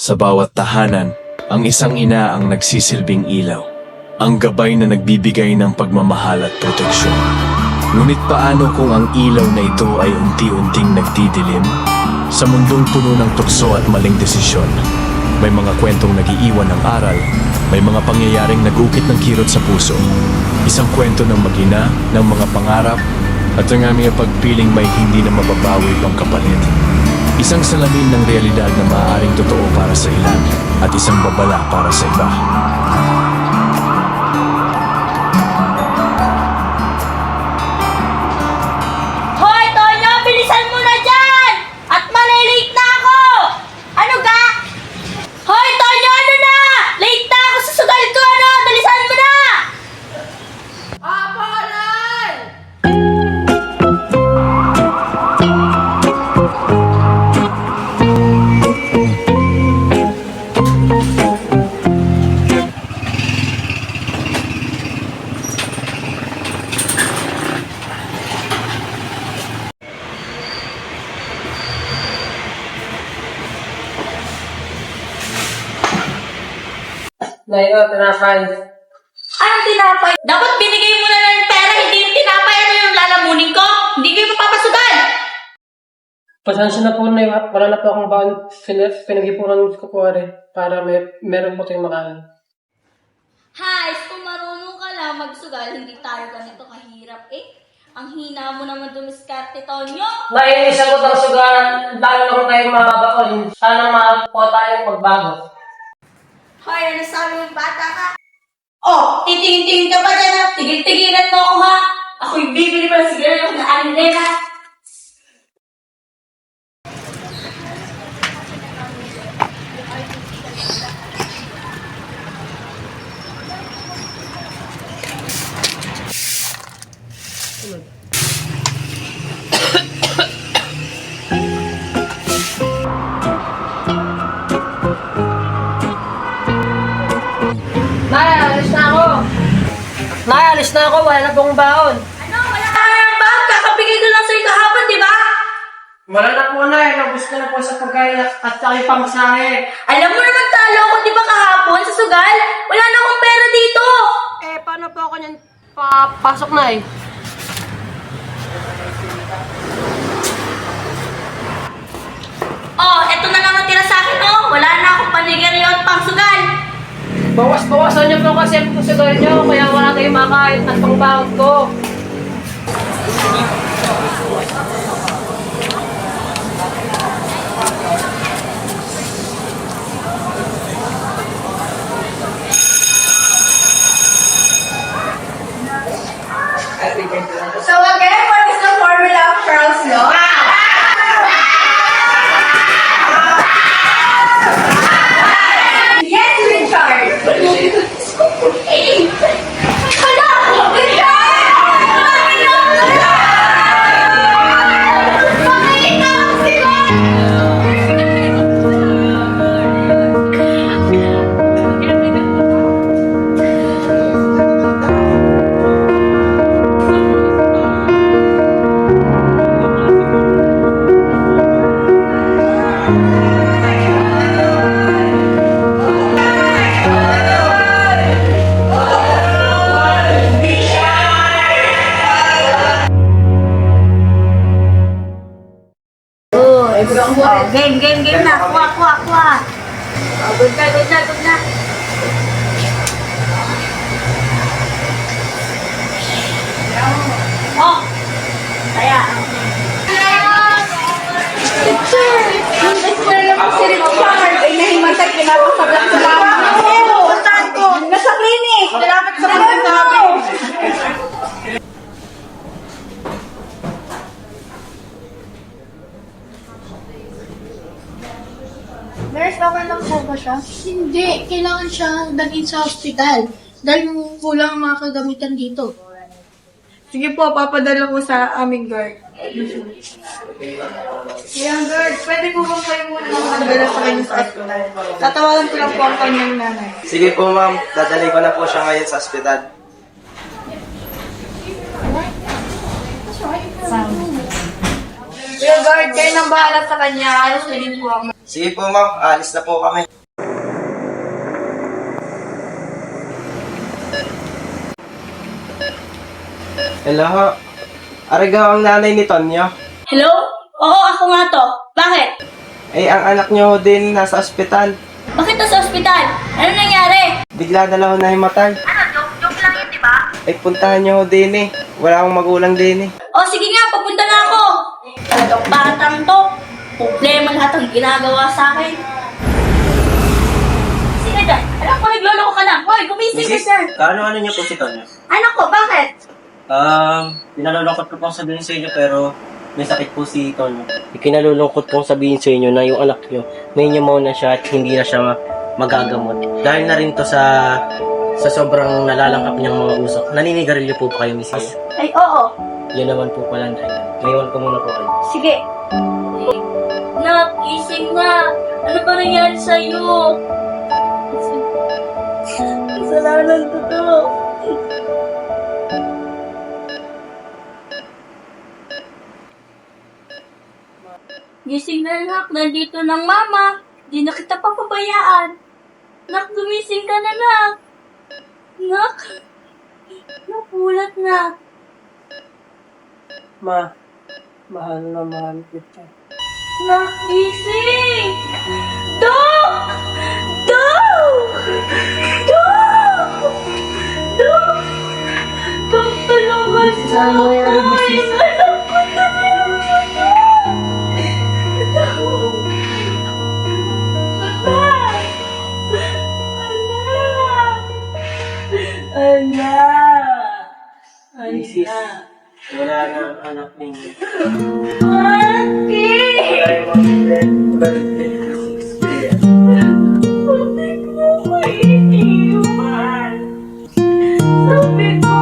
Sa bawat tahanan, ang isang ina ang nagsisilbing ilaw. Ang gabay na nagbibigay ng pagmamahal at proteksyon. Ngunit paano kung ang ilaw na ito ay unti-unting nagdidilim? Sa mundong puno ng tukso at maling desisyon, may mga kwentong nag-iiwan ng aral, may mga pangyayaring nag-ukit ng kirot sa puso. Isang kwento ng mag-ina, ng mga pangarap, at ang aming pagpiling may hindi na mababawi pang kapalit. Isang salamin ng realidad na maaaring totoo para sa ilan at isang babala para sa iba. Hoy, Tonyo! Bilisan mo na dyan! At malilate na ako! Ano ga? Hoy, Tonyo! Ano na? Late na ako sa sugal ko! Ano? Dalisan mo na! Apolan! Layo, tinapay. Anong tinapay? Dapat binigay mo na ng pera, hindi yung tinapay. Ano yung lalamunin ko? Hindi ko yung mapapasugal! Pasensya na po, Nay. Wala na po akong baon. Pinag-ipunan ko po rin para meron po tayong makain. Hays, kung marunong ka lang magsugal, hindi tayo ganito kahirap eh. Ang hina mo naman dumiskarte, Tonyo. Nainis ako ng sugar, lalo na kung tayo mababaon. Sana po tayong magbago. Hoy, ano sabi mong bata ka? Oh, titingin-tingin ka pa dyan ha? Tigil-tigilan mo ako ha? Ako'y bibili pa ng sigarilyo na alindena. Nay, alis na ako. Nay, alis na ako. Wala na pong baon. Ano? Wala ka na ba? Kakabigay ko lang sa'yo kahapon, di ba? Wala na po, Nay. Nabus ko na po sa pagkain at saka yung pamasahe. Alam mo naman talo ko, di ba kahapon sa sugal? Wala na akong pera dito. Eh, paano po ako niyan papasok, Nay? Oh, eto na lang natira sa akin, oh. Wala na akong panigaryo at pangsugal. Bawas-bawasan niyo po kasi ang sugar niyo, kaya wala kayong makain at pangbaon ko. So again, what is the formula of Charles Law? Yes, Richard! Hala! Oh, game na. Kuha. Oh, good na. Oh, kaya. Teacher, yung eskwela lang po si Richard ay nahimatay kinapasabak sa lamang. Saan ko? Nasa clinic. Salamat sa pagkasabi. Nurse, okay lang po ba siya? Hindi. Kailangan siya dalhin sa hospital. Dahil kulang ang mga kagamitan dito. Sige po, papadala ko sa aming guard. Yung guard, pwede po bang kayo muna magdala sa kanya sa hospital? Tatawagan ko lang po ang kanyang nanay. Sige po ma'am, dadali ko na po siya ngayon sa ospital. Kuya guard, kayo nang bahala sa kanya. Alas na din po ako. Sige po ma'am, alis na po kami. Hello ho. Arigaw ang nanay ni Tonyo. Hello? Oo, ako nga to. Bakit? Eh, ang anak niyo din nasa ospital. Bakit nasa ospital? Ano nangyari? Bigla na lang ho nahimatay. Joke lang yun, di ba? Eh, puntahan niyo ho din eh. Wala akong magulang din eh. O sige nga, papunta na ako. Itong batang to. Problema lahat ang ginagawa sa akin. Sige dyan. Alam ko, nagloloko ka lang. Hoy, gumising ka dyan. Kaano niyo po si Tonyo? Anak ko, bakit? Pinalulungkot ko pong sabihin sa inyo pero may sakit po si Tonyo. Ikinalulungkot kong sabihin sa inyo na yung anak nyo, may pneumonia siya at hindi na siya magagamot. Dahil na rin to sa sobrang nalalangkap niyang mga usok. Naninigarilyo po ba kayo, Mrs.? Ay, oo. Yan naman po pala ang dahilan. Ngayon ko muna po kayo. Sige. Nak, gising na. Ano ba nangyari sa'yo? Kasalanan ko to. Gising na, nak. Nandito ng mama. Di na kita papabayaan. Nak, gumising ka na, nak. Nak. Napulat na. Ma, mahal na mahal kita. Nakising! Dok! Dok! Dok! Dok! Dok, tulungan sa akin! Anak ko na Mrs. Wala na ang anak ninyo. Bakit mo ko iniwan? Sabi ko,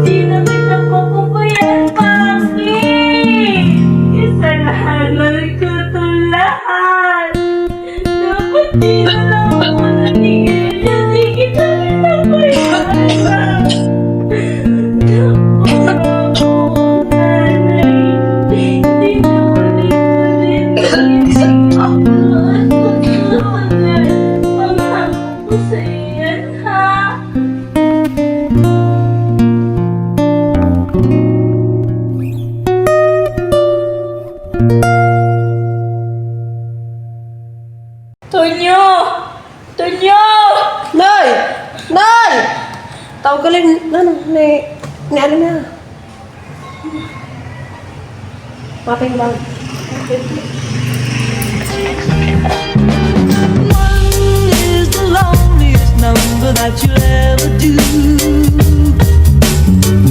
hindi na kita papabayaan, bakit? Kasalanan ko to lahat. Dapat di na lang ako nanigil, hindi kita pinabayaan. Tonyo! Tonyo! Nay! Nay! Tawag ka lang, ni ano na. Maping lang. One is the loneliest number that you'll ever do.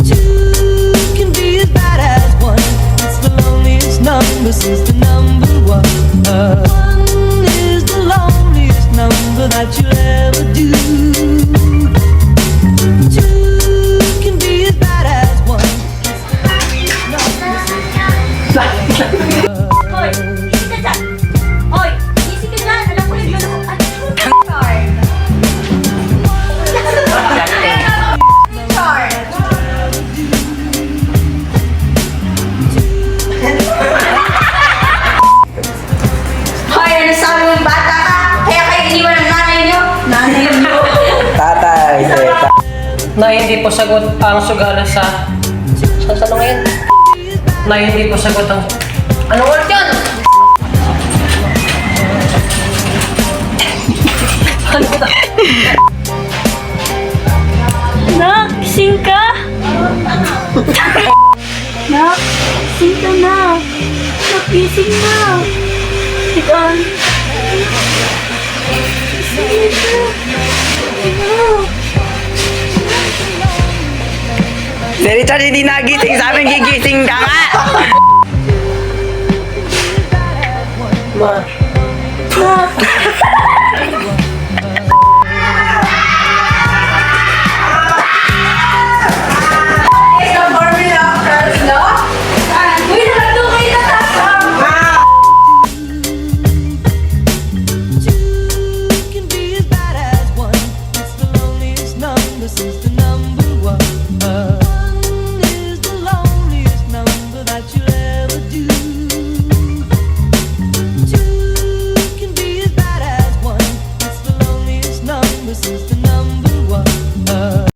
Two can be as bad as one. It's the loneliest number since the number one. One is the loneliest number that you'll ever do. Two can be as bad as one. It's the loneliest number since Hoy! Gising ka dyan! Hoy! Gising ka dyan! Alam ko yung lolo ko. Hoy, ano sabi mong bata ka? Kaya kayo iniwan ng nanay niyo? Nanay niyo? Tatay, Na hindi po sagot ang sugala sa tanong ngayon. Na hindi po sagot ang... Anong word yun? Nak, gising ka? Nak, gising ka na. Nak, gising na. Ikaw. Gising ka. Si Richard hindi nagising sa amin, gigising ka nga! Ma, Nak.